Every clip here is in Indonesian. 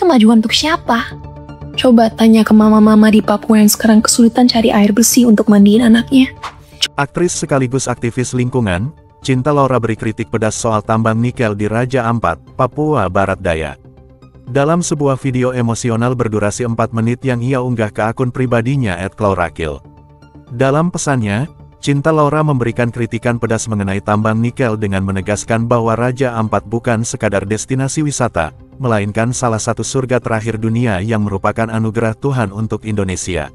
kemajuan untuk siapa? Coba tanya ke mama-mama di Papua yang sekarang kesulitan cari air bersih untuk mandiin anaknya. Aktris sekaligus aktivis lingkungan, Cinta Laura beri kritik pedas soal tambang nikel di Raja Ampat, Papua Barat Daya. Dalam sebuah video emosional berdurasi 4 menit yang ia unggah ke akun pribadinya @klaurakil. Dalam pesannya, Cinta Laura memberikan kritikan pedas mengenai tambang nikel dengan menegaskan bahwa Raja Ampat bukan sekadar destinasi wisata, melainkan salah satu surga terakhir dunia yang merupakan anugerah Tuhan untuk Indonesia.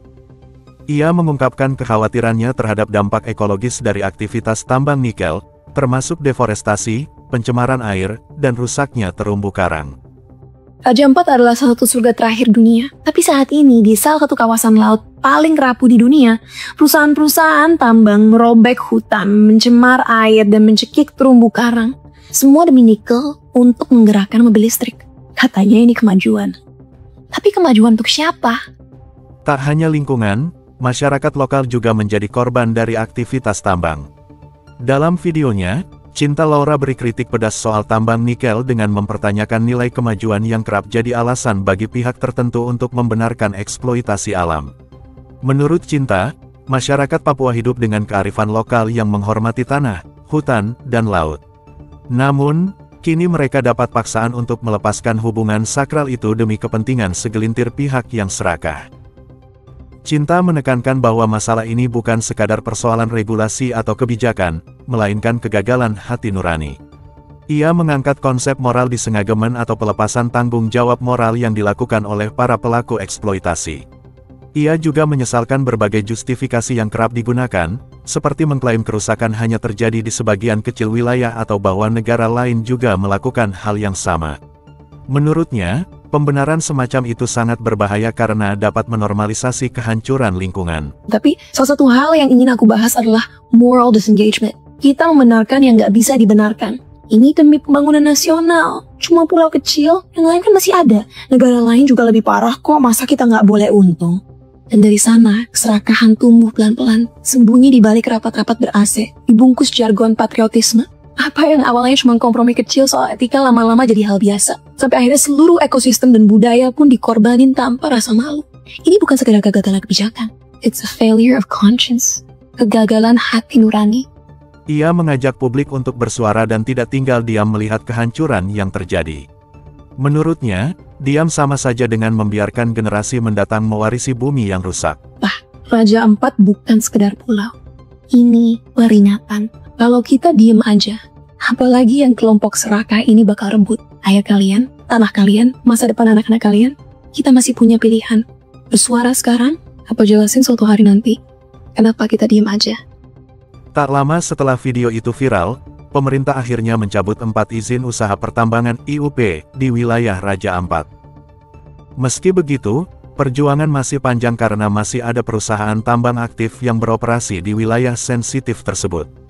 Ia mengungkapkan kekhawatirannya terhadap dampak ekologis dari aktivitas tambang nikel, termasuk deforestasi, pencemaran air, dan rusaknya terumbu karang. Raja Ampat adalah salah satu surga terakhir dunia, tapi saat ini di salah satu kawasan laut paling rapuh di dunia, perusahaan-perusahaan tambang merobek hutan, mencemar air, dan mencekik terumbu karang. Semua demi nikel untuk menggerakkan mobil listrik. Katanya ini kemajuan. Tapi kemajuan untuk siapa? Tak hanya lingkungan, masyarakat lokal juga menjadi korban dari aktivitas tambang. Dalam videonya, Cinta Laura beri kritik pedas soal tambang nikel dengan mempertanyakan nilai kemajuan yang kerap jadi alasan bagi pihak tertentu untuk membenarkan eksploitasi alam. Menurut Cinta, masyarakat Papua hidup dengan kearifan lokal yang menghormati tanah, hutan, dan laut. Namun, kini mereka dapat paksaan untuk melepaskan hubungan sakral itu demi kepentingan segelintir pihak yang serakah. Cinta menekankan bahwa masalah ini bukan sekadar persoalan regulasi atau kebijakan, melainkan kegagalan hati nurani. Ia mengangkat konsep moral disengagemen atau pelepasan tanggung jawab moral yang dilakukan oleh para pelaku eksploitasi. Ia juga menyesalkan berbagai justifikasi yang kerap digunakan, seperti mengklaim kerusakan hanya terjadi di sebagian kecil wilayah atau bahwa negara lain juga melakukan hal yang sama. Menurutnya, pembenaran semacam itu sangat berbahaya karena dapat menormalisasi kehancuran lingkungan. Tapi, salah satu hal yang ingin aku bahas adalah moral disengagement. Kita membenarkan yang nggak bisa dibenarkan. Ini demi pembangunan nasional. Cuma pulau kecil, yang lain kan masih ada. Negara lain juga lebih parah kok, masa kita nggak boleh untung? Dan dari sana, keserakahan tumbuh pelan-pelan, sembunyi di balik rapat-rapat ber-AC, dibungkus jargon patriotisme. Apa yang awalnya cuma kompromi kecil soal etika lama-lama jadi hal biasa. Sampai akhirnya seluruh ekosistem dan budaya pun dikorbanin tanpa rasa malu. Ini bukan sekedar kegagalan kebijakan. It's a failure of conscience. Kegagalan hati nurani. Ia mengajak publik untuk bersuara dan tidak tinggal diam melihat kehancuran yang terjadi. Menurutnya, diam sama saja dengan membiarkan generasi mendatang mewarisi bumi yang rusak. Raja Ampat bukan sekedar pulau. Ini peringatan. Kalau kita diem aja, apalagi yang kelompok serakah ini bakal rebut air kalian, tanah kalian, masa depan anak-anak kalian, kita masih punya pilihan. Bersuara sekarang, apa jelasin suatu hari nanti. Kenapa kita diem aja? Tak lama setelah video itu viral, pemerintah akhirnya mencabut 4 izin usaha pertambangan IUP di wilayah Raja Ampat. Meski begitu, perjuangan masih panjang karena masih ada perusahaan tambang aktif yang beroperasi di wilayah sensitif tersebut.